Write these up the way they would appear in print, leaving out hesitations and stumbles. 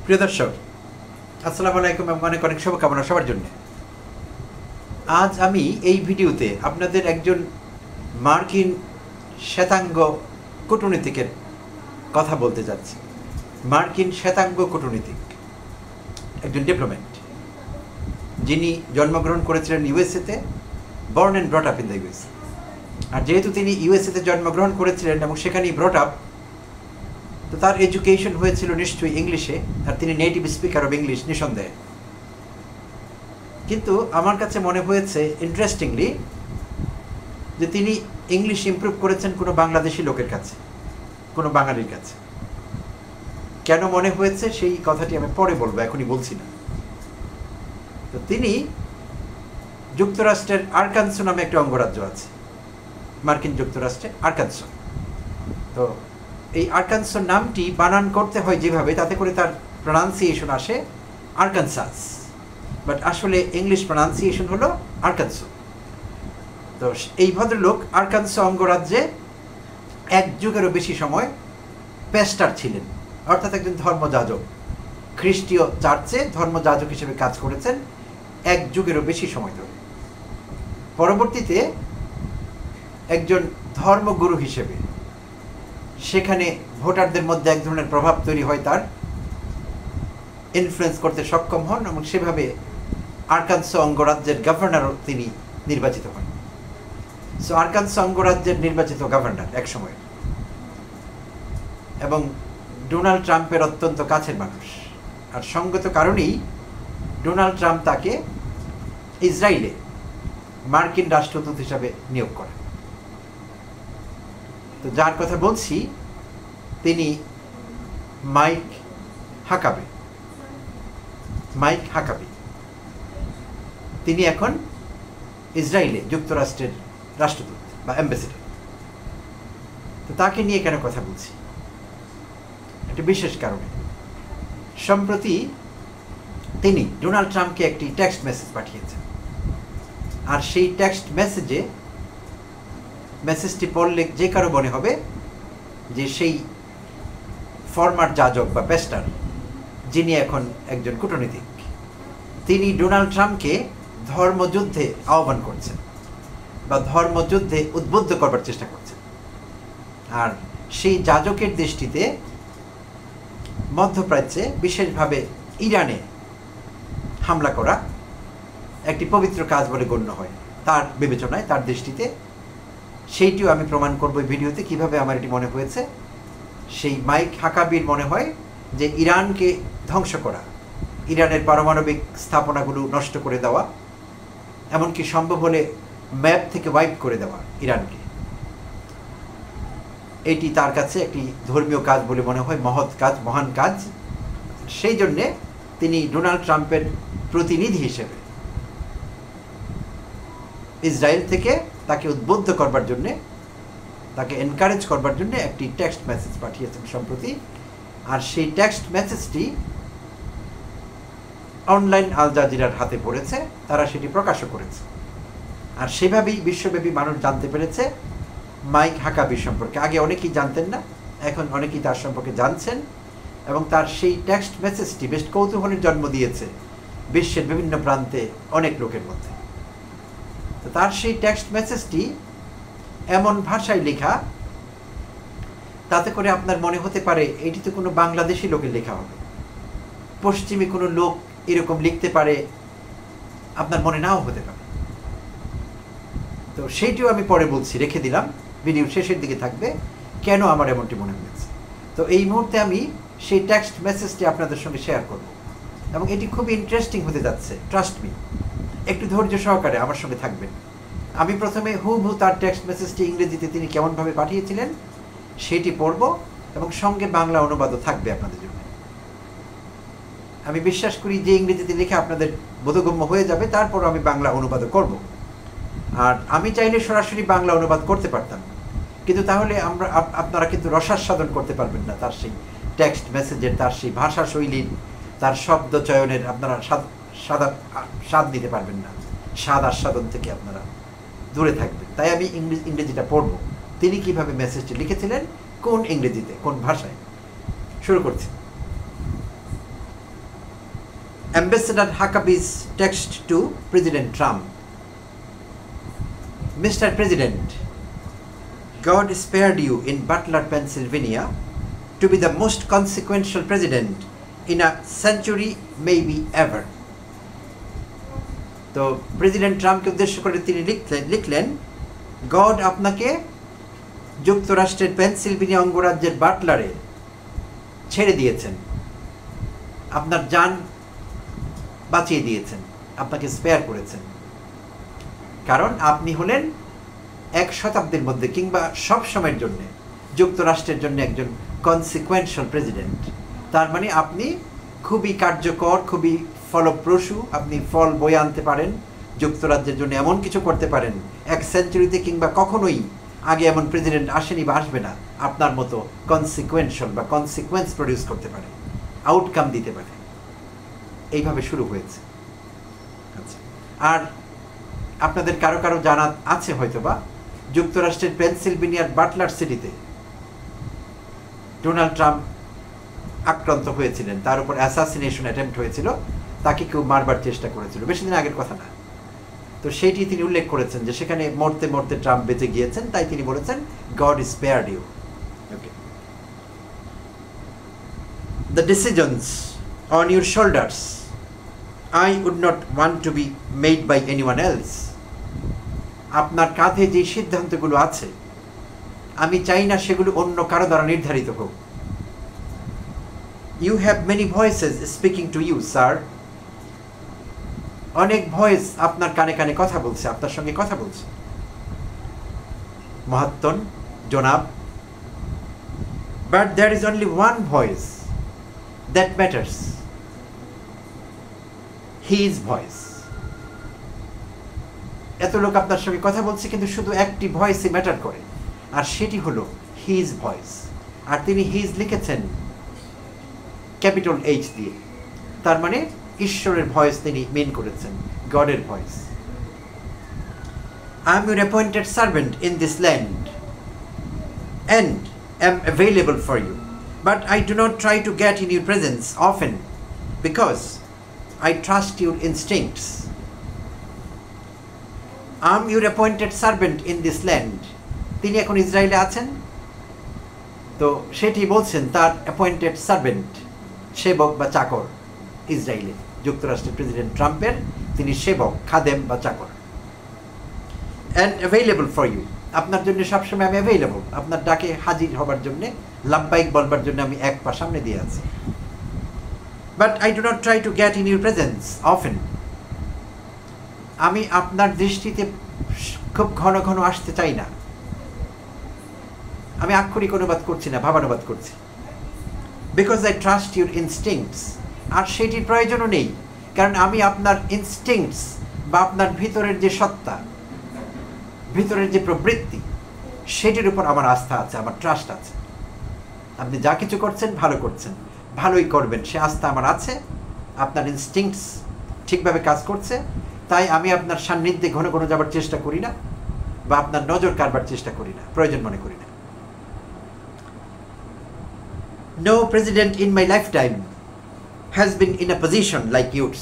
প্রিয় দর্শক, আসসালামু আলাইকুম এবং অনেক অনেক শুভকামনা সবার জন্য। আজ আমি এই ভিডিওতে আপনাদের একজন মার্কিন শ্বেতাঙ্গ কূটনীতিকের কথা বলতে যাচ্ছি। মার্কিন শ্বেতাঙ্গ কূটনীতিক, একজন ডিপ্লোম্যাট, যিনি জন্মগ্রহণ করেছিলেন ইউএসএতে, born and brought up in the USA. আর যেহেতু তিনি ইউএসএতে জন্মগ্রহণ করেছিলেন এবং সেখানেই ব্রট আপ, তো তার এডুকেশন হয়েছিল নিশ্চয়ই ইংলিশে, আর তিনি নেটিভ স্পিকার অফ ইংলিশ নিঃসন্দেহে। কিন্তু আমার কাছে মনে হয়েছে ইন্টারেস্টিংলি যে তিনি ইংলিশ ইমপ্রুভ করেছেন কোনো বাংলাদেশি লোকের কাছে, কোনো বাঙালির কাছে। কেন মনে হয়েছে সেই কথাটি আমি পরে বলবো, এখনই বলছি না। তো তিনি যুক্তরাষ্ট্রের আরকানসো নামে একটা অঙ্গরাজ্য আছে মার্কিন যুক্তরাষ্ট্রে, আরকানসো। তো এই আরকানসো নামটি বানান করতে হয় যেভাবে, তাতে করে তার প্রনাউন্সিয়েশন আসে আরকানসাস, বাট আসলে ইংলিশ প্রনাউন্সিয়েশন হলো আরকানসো। তো এই ভদ্রলোক আরকানসো অঙ্গরাজ্যে এক যুগেরও বেশি সময় প্যাস্টার ছিলেন, অর্থাৎ একজন ধর্মযাজক, খ্রিস্টীয় চার্চে ধর্মযাজক হিসেবে কাজ করেছেন এক যুগেরও বেশি সময় ধরে। পরবর্তীতে একজন ধর্মগুরু হিসেবে সেখানে ভোটারদের মধ্যে এক ধরনের প্রভাব তৈরি হয়, তার ইনফ্লুয়েন্স করতে সক্ষম হন এবং সেভাবে আরকানসো অঙ্গরাজ্যের গভর্নরও তিনি নির্বাচিত হন। সো আরকানসো অঙ্গরাজ্যের নির্বাচিত গভর্নর এক সময়, এবং ডোনাল্ড ট্রাম্পের অত্যন্ত কাছের মানুষ। আর সঙ্গত কারণেই ডোনাল্ড ট্রাম্প তাকে ইসরায়েলে মার্কিন রাষ্ট্রদূত হিসাবে নিয়োগ করেন। তো যার কথা বলছি তিনি মাইক হাকাবে। তিনি এখন ইসরায়েলে যুক্তরাষ্ট্রের রাষ্ট্রদূত বা অ্যাম্বাসেডর। তো তাকে নিয়ে কেন কথা বলছি, একটা বিশেষ কারণে। সম্প্রতি তিনি ডোনাল্ড ট্রাম্পকে একটি টেক্সট মেসেজ পাঠিয়েছেন, আর সেই টেক্সট মেসেজটি পড়লে যে কারো মনে হবে যে সেই ফরমার যাজক বা প্যাস্টার, যিনি এখন একজন কূটনীতিক, তিনি ডোনাল্ড ট্রাম্পকে ধর্মযুদ্ধে আহ্বান করছেন বা ধর্মযুদ্ধে উদ্বুদ্ধ করবার চেষ্টা করছেন। আর সেই যাজকের দৃষ্টিতে মধ্যপ্রাচ্যে, বিশেষভাবে ইরানে হামলা করা একটি পবিত্র কাজ বলে গণ্য হয় তার বিবেচনায়, তার দৃষ্টিতে। সেইটিও আমি প্রমাণ করব এই ভিডিওতে কিভাবে আমার এটি মনে হয়েছে। সেই মাইক হাকাবির মনে হয় যে ইরানকে ধ্বংস করা, ইরানের পারমাণবিক স্থাপনাগুলো নষ্ট করে দেওয়া, এমনকি সম্ভব হলে ম্যাপ থেকে ওয়াইপ করে দেওয়া ইরানকে, এটি তার কাছে একটি ধর্মীয় কাজ বলে মনে হয়, মহৎ কাজ, মহান কাজ। সেই জন্যে তিনি ডোনাল্ড ট্রাম্পের প্রতিনিধি হিসেবে ইসরায়েল থেকে তাকে উদ্বুদ্ধ করবার জন্যে, তাকে এনকারেজ করবার জন্য একটি টেক্সট মেসেজ পাঠিয়েছেন সম্প্রতি। আর সেই টেক্সট মেসেজটি অনলাইন আল জাজিরার হাতে পড়েছে, তারা সেটি প্রকাশও করেছে। আর সেভাবেই বিশ্বব্যাপী মানুষ জানতে পেরেছে মাইক হাকাবি সম্পর্কে। আগে অনেকেই জানতেন না, এখন অনেকেই তার সম্পর্কে জানছেন, এবং তার সেই টেক্সট মেসেজটি বেশ কৌতূহলের জন্ম দিয়েছে বিশ্বের বিভিন্ন প্রান্তে অনেক লোকের মধ্যে। তো তার সেই টেক্সট মেসেজটি এমন ভাষায় লেখা, তাতে করে আপনার মনে হতে পারে এটি তো কোনো বাংলাদেশি লোকের লেখা হবে, পশ্চিমী কোনো লোক এরকম লিখতে পারে, আপনার মনে নাও হতে পারে। তো সেইটিও আমি পরে বলছি, রেখে দিলাম, ভিডিও শেষের দিকে থাকবে কেন আমার এমনটি মনে হয়েছে। তো এই মুহূর্তে আমি সেই টেক্সট মেসেজটি আপনাদের সঙ্গে শেয়ার করব, এবং এটি খুব ইন্টারেস্টিং হতে যাচ্ছে, ট্রাস্ট মি। একটু ধৈর্য সহকারে আমার সঙ্গে থাকবেন। আমি প্রথমে হুবহু তার টেক্সট মেসেজটি ইংরেজিতে তিনি কেমনভাবে পাঠিয়েছিলেন সেটি পড়ব, এবং সঙ্গে বাংলা অনুবাদও থাকবে আপনাদের জন্য। আমি বিশ্বাস করি যে ইংরেজিতে লিখে আপনাদের বোধগম্য হয়ে যাবে, তারপর আমি বাংলা অনুবাদও করব। আর আমি চাইলে সরাসরি বাংলা অনুবাদ করতে পারতাম, কিন্তু তাহলে আপনারা কিন্তু রসাস্বাদন করতে পারবেন না তার সেই টেক্সট মেসেজের, তার সেই ভাষা শৈলীর, তার শব্দ চয়নের আপনারা স্বাদ নিতে পারবেন না। স্বাদ আস্বাদন থেকে আপনারা দূরে থাকবেন। তাই আমি ইংরেজিটা পড়ব, তিনি কিভাবে মেসেজটি লিখেছিলেন, কোন ইংরেজিতে, কোন ভাষায়। শুরু করছি। Ambassador Huckabee's text to President Trump. Mr. President, God spared you in Butler, Pennsylvania to be the most consequential president in a century, maybe ever. তো প্রেসিডেন্ট ট্রাম্পকে উদ্দেশ্য করে তিনি লিখলেন, গড আপনাকে যুক্তরাষ্ট্রের পেনসিলভেনিয়া অঙ্গরাজ্যের বাটলারে ছেড়ে দিয়েছেন, আপনার জান বাঁচিয়ে দিয়েছেন, আপনাকে স্পেয়ার করেছেন, কারণ আপনি হলেন এক শতাব্দীর মধ্যে কিংবা সব সময়ের জন্য যুক্তরাষ্ট্রের জন্য একজন কনসিকুয়েন্সিয়াল প্রেসিডেন্ট। তার মানে আপনি খুবই কার্যকর, খুবই ফলপ্রসূ, আপনি ফল বয়ে আনতে পারেন, যুক্তরাজ্যের জন্য এমন কিছু করতে পারেন এক সেঞ্চুরিতে কিংবা কখনোই আগে এমন প্রেসিডেন্ট আসেনি বা আসবে না, আপনার মতো কনসিকুয়েন্সিয়াল বা কনসিকুয়েন্স প্রডিউস করতে পারে, আউটকাম দিতে পারে। এইভাবে শুরু হয়েছে। আচ্ছা, আর আপনাদের কারো কারো জানা আছে হয়তো বা, যুক্তরাষ্ট্রের পেনসিলভেনিয়ার বাটলার সিটিতে ডোনাল্ড ট্রাম্প আক্রান্ত হয়েছিলেন, তার উপর অ্যাসাসিনেশন অ্যাটেম্প্ট হয়েছিল, তাকে কেউ মারবার চেষ্টা করেছিল, বেশি দিন আগের কথা না। তো সেইটি তিনি উল্লেখ করেছেন যে সেখানে মরতে মরতে ট্রাম্প বেঁচে গিয়েছেন, তাই তিনি বলেছেন God spared you. Okay, the decisions on your shoulders I would not want to be made by anyone else. আপনার কাঁধে যে সিদ্ধান্তগুলো আছে আমি চাই না সেগুলো অন্য কারো দ্বারা নির্ধারিত হোক। You have many voices speaking to you, sir. অনেক ভয়েস আপনার কানে কানে কথা বলছে, আপনার সঙ্গে কথা বলছে। মহাত্তন, জনাব, but there is only one voice that matters. His voice. এত লোক আপনার সঙ্গে কথা বলছে কিন্তু শুধু একটি ভয়েসই ম্যাটার করে, আর সেটি হলো হিজ ভয়েস। আর তিনি হিজ লিখেছেন ক্যাপিটাল এইচ দিয়ে, তার মানে ঈশ্বরের ভয়েস তিনি মেন করেছেন, গডের voice. I am your appointed servant in this land and am available for you, but I do not try to get in your presence often because I trust your instincts. I am your appointed servant in this land. তিনি এখন ইসরায়েলে আছেন, তো সেটি বলছেন তার appointed servant, সেবক বা চাকর ইসরায়েলে, যুক্তরাষ্ট্রের প্রেসিডেন্ট ট্রাম্পের তিনি সেবক, খাদেম বা চাকর। অ্যান্ড অ্যাভেলেবল ফর ইউ, আপনার জন্য সবসময় আমি অ্যাভেলেবল, আপনার ডাকে হাজির হবার জন্য, লাব্বাইক বলবার জন্য আমি এক পা সামনে দিয়ে আছি। But I do not try to get in your presence often. আমি আপনার দৃষ্টিতে খুব ঘন ঘন আসতে চাই না। আমি আক্ষরিক অনুবাদ করছি না, ভাবানুবাদ করছি। Because I trust your instincts. আর সেটির প্রয়োজনও নেই, কারণ আমি আপনার ইনস্টিংক্টস বা আপনার ভিতরের যে সত্তা, ভিতরের যে প্রবৃত্তি, সেটির উপর আমার আস্থা আছে, আমার ট্রাস্ট আছে। আপনি যা কিছু করছেন ভালো করছেন, ভালোই করবেন, সে আস্থা আমার আছে। আপনার ইনস্টিংক্টস ঠিকভাবে কাজ করছে, তাই আমি আপনার সান্নিধ্যে ঘন ঘন যাবার চেষ্টা করি না বা আপনার নজর কাড়বার চেষ্টা করি না, প্রয়োজন মনে করি না। No president in my lifetime has been in a position like yours.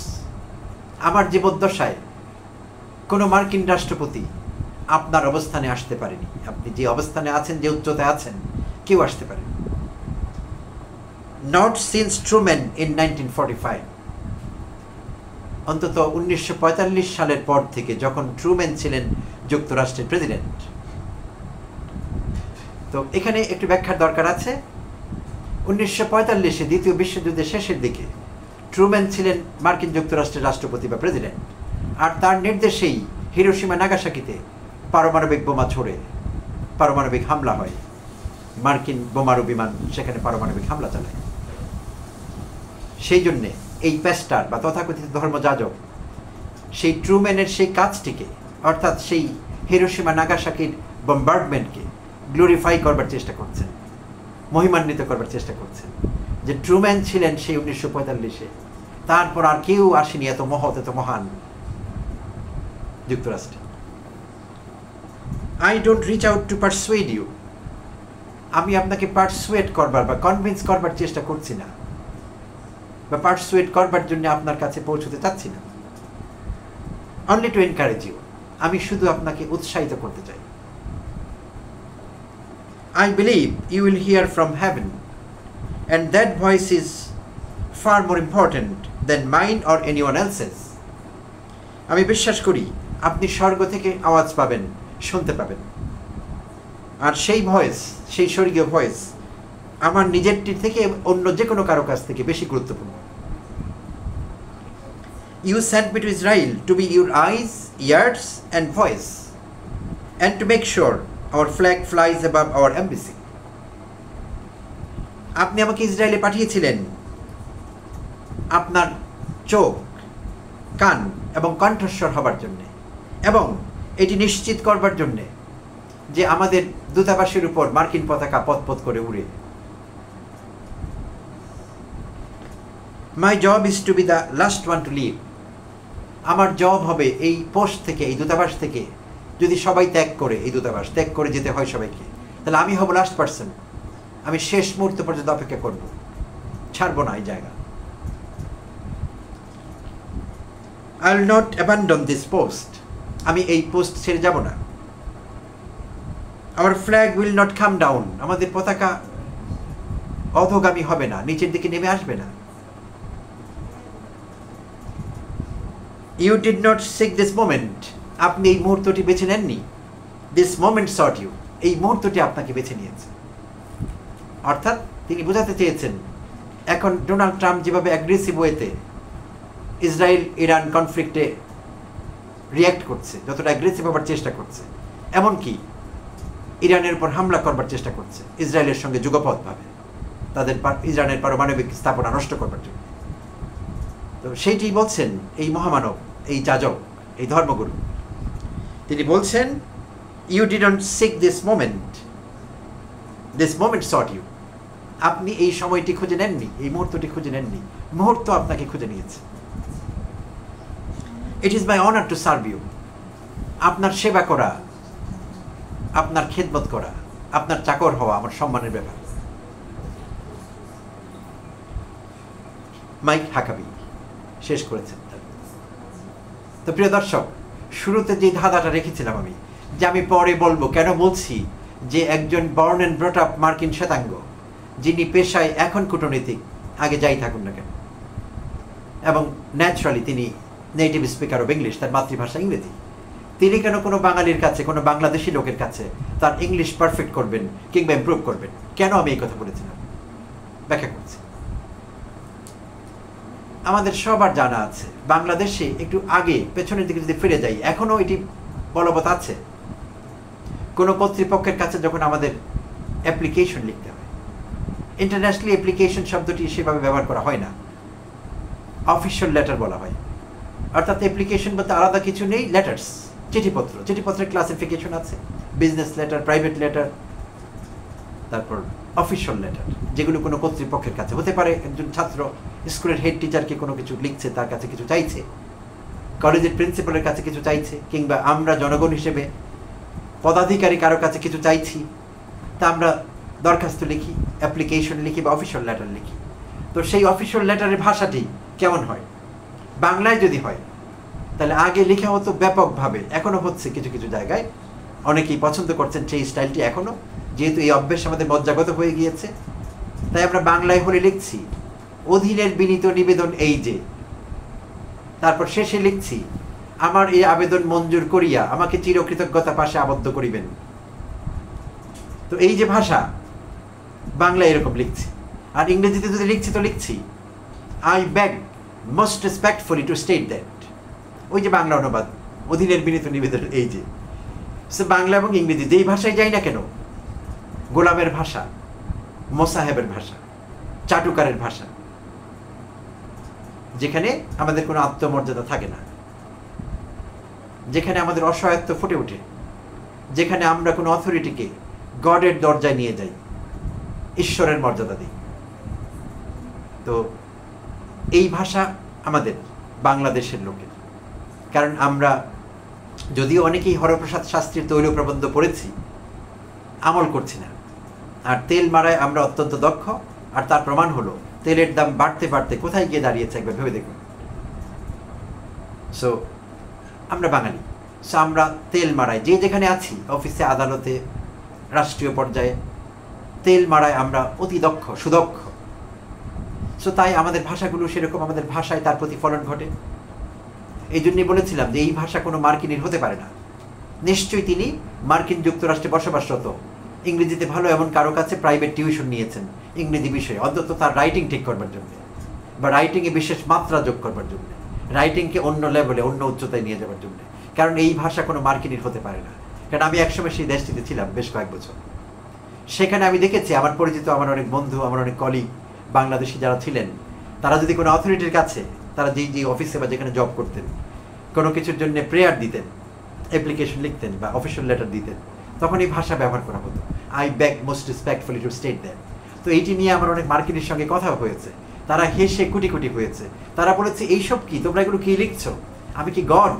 আমার জীবদ্দশায় কোনো মার্কিন রাষ্ট্রপতি আপনার অবস্থানে আসতে পারেনি। আপনি যে অবস্থানে আছেন, যে উচ্চতায় আছেন, কেউ আসতে পারেনি। Not since Truman in 1945. অন্তত 1945 সালের পর থেকে, যখন ট্রুম্যান ছিলেন যুক্তরাষ্ট্রের প্রেসিডেন্ট। তো এখানে একটু ব্যাখ্যার দরকার আছে। 1945-এ দ্বিতীয় বিশ্বযুদ্ধের শেষের দিকে ট্রুম্যান ছিলেন মার্কিন যুক্তরাষ্ট্রের রাষ্ট্রপতি বা প্রেসিডেন্ট, আর তার নির্দেশেই হিরোশিমা নাগাসাকিতে পারমাণবিক বোমা ছড়ে পারমাণবিক হামলা হয়, মার্কিন বোমারু বিমান সেখানে পারমাণবিক হামলা চালায়। সেই জন্যে এই প্যাস্টার বা তথাকথিত ধর্মযাজক সেই ট্রুম্যানের সেই কাজটিকে, অর্থাৎ সেই হিরোশিমা নাগাসাকির বম্বার্ডমেন্টকে গ্লোরিফাই করবার চেষ্টা করছেন, মহিমান্বিত করবার চেষ্টা করছেন, যে ট্রুম্যান ছিলেন সেই 1945-এ, তারপর আর কেউ আসেনি এত মহৎ, এত মহান যুক্তরাষ্ট্রে। I don't reach out to persuade you. আমি আপনাকে পারসুয়েট করবার বা কনভিন্স করবার চেষ্টা করছি না। বা পারসুয়েট করবার জন্য আপনার কাছে পৌঁছতে চাচ্ছি না, অনলি টু এনকারেজ ইউ, আমি শুধু আপনাকে উৎসাহিত করতে চাই। I believe you will hear from heaven, and that voice is far more important than mine or anyone else's. আমি বিশ্বাস করি আপনি স্বর্গ থেকে আওয়াজ পাবেন, শুনতে পাবেন, আর সেই ভয়েস, সেই স্বর্গীয় ভয়েস আমার নিজেরটির থেকে অন্য যে কোনো কারো কাছ থেকে বেশি গুরুত্বপূর্ণ। You sent me to Israel to be your eyes, ears and voice, and to make sure our flag flies above our embassy. আপনি আমাকে ইসরায়েলে পাঠিয়েছিলেন আপনার চোখ, কান এবং কণ্ঠস্বর হবার জন্যে, এবং এটি নিশ্চিত করবার জন্যে যে আমাদের দূতাবাসের উপর মার্কিন পতাকা পথ করে উড়ে। My job is to be the last one to leave. আমার জব হবে এই পোস্ট থেকে, এই দূতাবাস থেকে যদি সবাই ত্যাগ করে, এই দূতাবাস ত্যাগ করে যেতে হয় সবাইকে, তাহলে আমি হব লাস্ট পার্সন। আমি শেষ মুহূর্ত পর্যন্ত অপেক্ষা করব, ছাড়বো না এই জায়গা। I will not abandon this post. আমি এই পোস্ট ছেড়ে যাব না। Our flag will not come down. আমাদের পতাকা অধোগামী হবে না, নিচের দিকে নেমে আসবে না। You did not seek this moment. আপনি এই মুহূর্তটি বেছে নেননি। This moment sought you. এই মুহূর্তটি আপনাকে বেছে নিয়েছে। অর্থাৎ তিনি বোঝাতে চেয়েছেন, এখন ডোনাল্ড ট্রাম্প যেভাবে অ্যাগ্রেসিভ ওয়েতে ইসরায়েল ইরান কনফ্লিক্টে রিয়্যাক্ট করছে, যতটা অ্যাগ্রেসিভ হবার চেষ্টা করছে, এমনকি ইরানের উপর হামলা করবার চেষ্টা করছে ইসরায়েলের সঙ্গে যুগপথভাবে, তাদের ইরানের পারমাণবিক স্থাপনা নষ্ট করবার জন্য। তো সেইটি বলছেন এই মহামানব, এই যাজক, এই ধর্মগুরু। তিনি বলছেন, you didn't seek this moment, this moment sought you. আপনি এই সময়টি খুঁজে নেননি, এই মুহূর্তটি খুঁজে নেননি, মুহূর্ত আপনাকে খুঁজে নিয়েছে। It is my honour to serve you. আপনার সেবা করা, আপনার খেদমত করা, আপনার চাকর হওয়া আমার সম্মানের ব্যাপার। মাইক হাকাবি শেষ করেছেন। তো প্রিয় দর্শক, শুরুতে যে ধাঁধাটা রেখেছিলাম আমি, যে আমি পরে বলবো, কেন বলছি যে একজন বর্ন অ্যান্ড ব্রট আপ মার্কিন শ্বেতাঙ্গ, যিনি পেশায় এখন কূটনীতিক, আগে যাই থাকুন না কেন, এবং ন্যাচারালি তিনি নেটিভ স্পিকার অফ ইংলিশ, তার মাতৃভাষা ইংরেজি, তিনি কেন কোনো বাঙালির কাছে, কোনো বাংলাদেশি লোকের কাছে তার ইংলিশ পারফেক্ট করবেন কিংবা ইমপ্রুভ করবেন? কেন আমি এই কথা বলেছিলাম ব্যাখ্যা করছি। আমাদের সবার জানা আছে, বাংলাদেশে একটু আগে পেছনের দিকে যদি ফিরে যাই, এখনও এটি বলবৎ আছে। কোনো কর্তৃপক্ষের কাছে যখন আমাদের অ্যাপ্লিকেশন লিখতে হয়, ইন্টারন্যাশনালি অ্যাপ্লিকেশন শব্দটি সেভাবে ব্যবহার করা হয় না, অফিসিয়াল লেটার বলা হয়। অর্থাৎ অ্যাপ্লিকেশন বলতে আলাদা কিছু নেই, লেটার্স, চিঠিপত্র। চিঠিপত্রের ক্লাসিফিকেশন আছে, বিজনেস লেটার, প্রাইভেট লেটার, তারপর অফিসিয়াল লেটার, যেগুলো কোনো কর্তৃপক্ষের কাছে হতে পারে। একজন ছাত্র স্কুলের হেড টিচারকে কোনো কিছু লিখছে, তার কাছে কিছু চাইছে, কলেজের প্রিন্সিপালের কাছে কিছু চাইছে, কিংবা আমরা জনগণ হিসেবে পদাধিকারী কারো কাছে কিছু চাইছি, তা আমরা দরখাস্ত লিখি, অ্যাপ্লিকেশন লিখি বা অফিসিয়াল লেটার লিখি। তো সেই অফিসিয়াল লেটারের ভাষাটি কেমন হয়? বাংলায় যদি হয় তাহলে আগে লেখা হতো ব্যাপকভাবে, এখনও হচ্ছে কিছু কিছু জায়গায়, অনেকেই পছন্দ করছেন সেই স্টাইলটি এখনও, যেহেতু এই অভ্যেস আমাদের মজ্জাগত হয়ে গিয়েছে। তাই আমরা বাংলায় হলে লিখছি, অধীনের বিনীত নিবেদন এই যে, তারপর শেষে লিখছি, আমার এই আবেদন মঞ্জুর করিয়া আমাকে চিরকৃতজ্ঞতা পাশে আবদ্ধ করিবেন। তো এই যে ভাষা, বাংলায় এরকম লিখছি। আর ইংরেজিতে যদি লিখছি তো লিখছি, I bag most respectfully two state that. ওই যে বাংলা অনুবাদ, অধীনের বিনীত নিবেদন এই যে। সে বাংলা এবং ইংরেজি যেই ভাষায় যাই না কেন, গোলামের ভাষা, মোসাহেবের ভাষা, চাটুকারের ভাষা, যেখানে আমাদের কোনো আত্মমর্যাদা থাকে না, যেখানে আমাদের অসহায়ত্ব ফুটে ওঠে, যেখানে আমরা কোনো অথরিটিকে গডের দরজায় নিয়ে যাই, ঈশ্বরের মর্যাদা দিই। তো এই ভাষা আমাদের বাংলাদেশের লোকের। কারণ আমরা যদিও অনেকেই হরপ্রসাদ শাস্ত্রীর তৈল প্রবন্ধ পড়েছি, আমল করছি না। আর তেল মারায় আমরা অত্যন্ত দক্ষ, আর তার প্রমাণ হলো তেলের দাম বাড়তে বাড়তে কোথায় গিয়ে দাঁড়িয়েছে একবার ভেবে দেখুন। সো আমরা বাঙালি, সো আমরা তেল মারাই, যে যেখানে আছি, অফিসে, আদালতে, রাষ্ট্রীয় পর্যায়ে তেল মারায় আমরা অতি দক্ষ, সুদক্ষ। সো তাই আমাদের ভাষাগুলো সেরকম, আমাদের ভাষায় তার প্রতিফলন ঘটে। এই জন্যই বলেছিলাম যে এই ভাষা কোনো মার্কিনের হতে পারে না। নিশ্চয়ই তিনি মার্কিন যুক্তরাষ্ট্রে বসবাসরত, ইংরেজিতে ভালো এমন কারো কাছে প্রাইভেট টিউশন নিয়েছেন ইংরেজি বিষয়ে, অন্তত তার রাইটিং ঠিক করবার জন্য, বা রাইটিংয়ে বিশেষ মাত্রা যোগ করবার জন্য, রাইটিংকে অন্য লেভেলে, অন্য উচ্চতায় নিয়ে যাওয়ার জন্য। কারণ এই ভাষা কোনো মার্কিনের হতে পারে না। কারণ আমি একসময় সেই দেশটিতে ছিলাম বেশ কয়েক বছর। সেখানে আমি দেখেছি আমার পরিচিত, আমার অনেক বন্ধু, আমার অনেক কলিগ বাংলাদেশি যারা ছিলেন, তারা যদি কোনো অথরিটির কাছে, তারা যেই অফিসে বা যেখানে জব করতেন, কোনো কিছুর জন্য প্রেয়ার দিতেন, অ্যাপ্লিকেশন লিখতেন বা অফিসিয়াল লেটার দিতেন, তখন এই ভাষা ব্যবহার করা হতো, I beg most respectfully two state that. তো এইটি নিয়ে আমার অনেক মার্কিনের সঙ্গে কথা হয়েছে, তারা হেসে কুটি কুটি হয়েছে। তারা বলেছে, এইসব কি, তোমরা এগুলো কি লিখছো? আমি কি গড?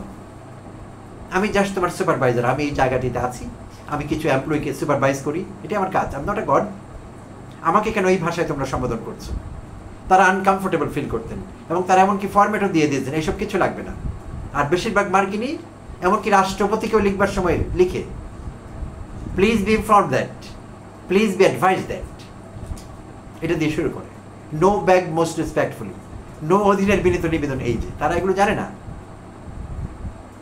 আমি জাস্ট তোমার সুপারভাইজার, আমি এই জায়গাটিতে আছি, আমি কিছু এমপ্লয়িকে সুপারভাইজ করি, এটা আমার কাজ, আমি নট আ গড। আমাকে কেন এই ভাষায় তোমরা সম্বোধন করছো? তারা আনকমফোর্টেবল ফিল করতেন, এবং তারা এমনকি ফরম্যাটও দিয়ে দিয়েছেন, এইসব কিছু লাগবে না। আর বেশিরভাগ মার্কিনই এমনকি রাষ্ট্রপতিকেও লিখবার সময় লিখে, please be inform that, please be advise that, এটা দিয়ে শুরু করে। No bag most respectfully, no অধীনের বিনীত নিবেদন, এই যে তারা এগুলো জানে না।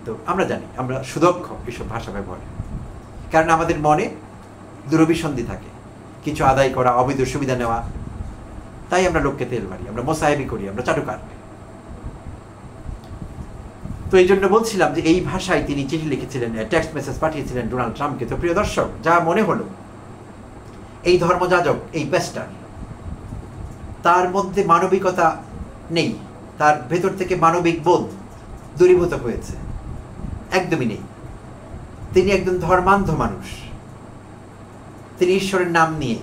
তো আমরা জানি, আমরা সুদক্ষ এসব ভাষা ব্যবহারে, কারণ আমাদের মনে দুরভিসন্ধি থাকে, কিছু আদায় করা, অবৈধ সুবিধা নেওয়া, তাই আমরা লোককে তেল মারি, আমরা মোসাহেবি করি, আমরা চাটুকার। তো এই জন্য বলছিলাম যে এই ভাষায় তিনি চিঠি লিখেছিলেন, টেক্সট মেসেজ পাঠিয়েছিলেন ডোনাল্ড ট্রাম্পকে। তো প্রিয় দর্শক, যা মনে হলো এই ধর্মযাজক, এই পেস্টার, তার মধ্যে মানবিকতা নেই, তার ভেতর থেকে মানবিক বোধ দূরীভূত হয়েছে, একদমই নেই। তিনি একজন ধর্মান্ধ মানুষ। তিনি ঈশ্বরের নাম নিয়ে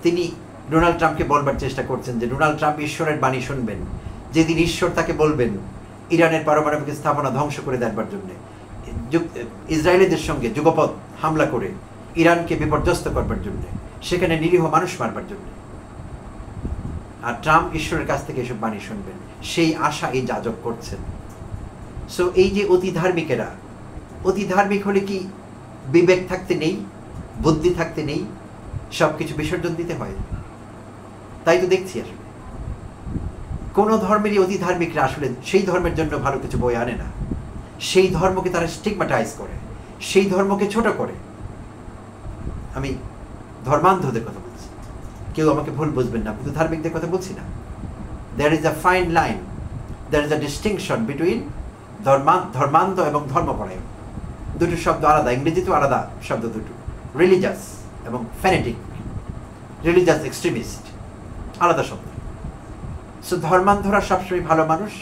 তিনি ডোনাল্ড ট্রাম্পকে বলবার চেষ্টা করছেন যে ডোনাল্ড ট্রাম্প ঈশ্বরের বাণী শুনবেন যেদিন ঈশ্বর তাকে বলবেন ইরানের পারমাণবিক স্থাপনা ধ্বংস করে দেবার জন্য, ইসরায়েলিদের সঙ্গে যুগপৎ হামলা করে ইরানকে বিপর্যস্ত করবার জন্য, সেখানে নিরীহ মানুষ মারবার জন্য। আর ট্রাম্প ঈশ্বরের কাছ থেকে এসব বাণী শুনবেন, সেই আশা এই যাজক করছেন। সো এই যে অতি ধার্মিকেরা, অতি ধার্মিক হলে কি বিবেক থাকতে নেই, বুদ্ধি থাকতে নেই, সব কিছু বিসর্জন দিতে হয়? তাই তো দেখছি আসলে কোন ধর্মেরই অতি ধার্মিকরা আসলে সেই ধর্মের জন্য ভালো কিছু বই আনে না। সেই ধর্মকে তারা স্টিগমাটাইজ করে, সেই ধর্মকে ছোট করে। আমি ধর্মান্ধদের কথা বলছি, কেউ আমাকে ভুল বুঝবেন না, কিন্তু ধার্মিকদের কথা বলছি না। There is a fine line, there is a distinction between ধর্মান্ধ এবং ধর্মপরায়ণ। দুটো শব্দ আলাদা, ইংরেজিতেও আলাদা শব্দ দুটো, রিলিজিয়াস এবং ফ্যানেটিক, রিলিজিয়াস এক্সট্রিমিস্ট আলাদা শব্দ। সো ধর্মান্ধরা সবসময় ভালো মানুষ,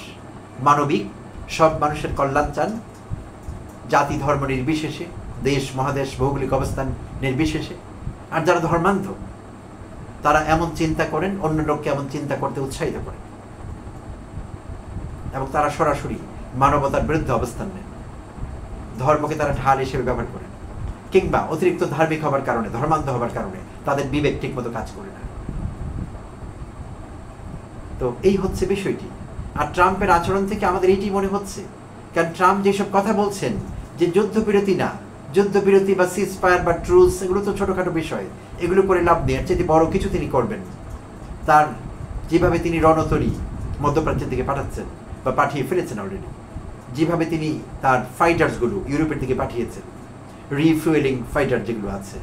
মানবিক, সব মানুষের কল্যাণ চান, জাতি ধর্ম নির্বিশেষে, দেশ মহাদেশ ভৌগোলিক অবস্থান নির্বিশেষে। আর যারা ধর্মান্ধ তারা এমন চিন্তা করেন, অন্য লোককে এমন চিন্তা করতে উৎসাহিত করেন, এবং তারা সরাসরি মানবতার বিরুদ্ধে অবস্থান নেন। ধর্মকে তারা ঢাল হিসেবে ব্যবহার করেন, কিংবা অতিরিক্ত ধার্মিক হবার কারণে, ধর্মান্ধ হবার কারণে তাদের বিবেক ঠিক মতো কাজ করে না। তো এই হচ্ছে বিষয়টি। আর ট্রাম্পের আচরণ থেকে আমাদের এইটি মনে হচ্ছে, কারণ ট্রাম্প যেসব কথা বলছেন যে যুদ্ধবিরতি না, যুদ্ধবিরতি বা সিজ ফায়ার বা ট্রুস, এগুলো তো ছোটখাটো বিষয়, এগুলো করে লাভ নেই, এর চেয়ে বড় কিছু তিনি করবেন। তার যেভাবে তিনি রণতরী মধ্যপ্রাচ্যের দিকে পাঠাচ্ছেন বা পাঠিয়ে ফেলেছেন অলরেডি, যেভাবে তিনি তার ফাইটার্সগুলো ইউরোপের দিকে পাঠিয়েছেন, রিফুয়েলিং ফাইটার যেগুলো আছে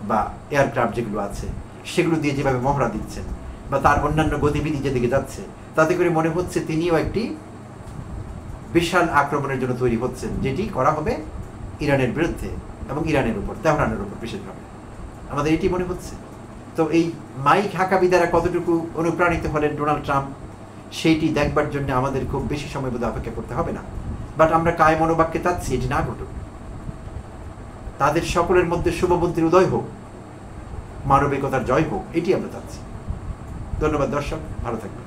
বা এয়ারক্রাফট যেগুলো আছে, সেগুলো দিয়ে যেভাবে মহড়া দিচ্ছেন, বা তার অন্যান্য গতিবিধি যেদিকে যাচ্ছে, তাতে করে মনে হচ্ছে তিনিও একটি বিশাল আক্রমণের জন্য তৈরি হচ্ছেন, যেটি করা হবে ইরানের বিরুদ্ধে এবং ইরানের উপর, তেহরানের উপর বিশেষভাবে। আমাদের এটি মনে হচ্ছে। তো এই মাইক হাকাবি দ্বারা কতটুকু অনুপ্রাণিত হলেন ডোনাল্ড ট্রাম্প, সেইটি দেখবার জন্য আমাদের খুব বেশি সময় বোধহয় অপেক্ষা করতে হবে না। বাট আমরা কায় মনোবাক্যে চাচ্ছি এটি না ঘটুক, তাদের সকলের মধ্যে শুভবুদ্ধির উদয় হোক, মানবিকতার জয় হোক, এটি আমরা চাচ্ছি। ধন্যবাদ দর্শক, ভালো থাকবেন।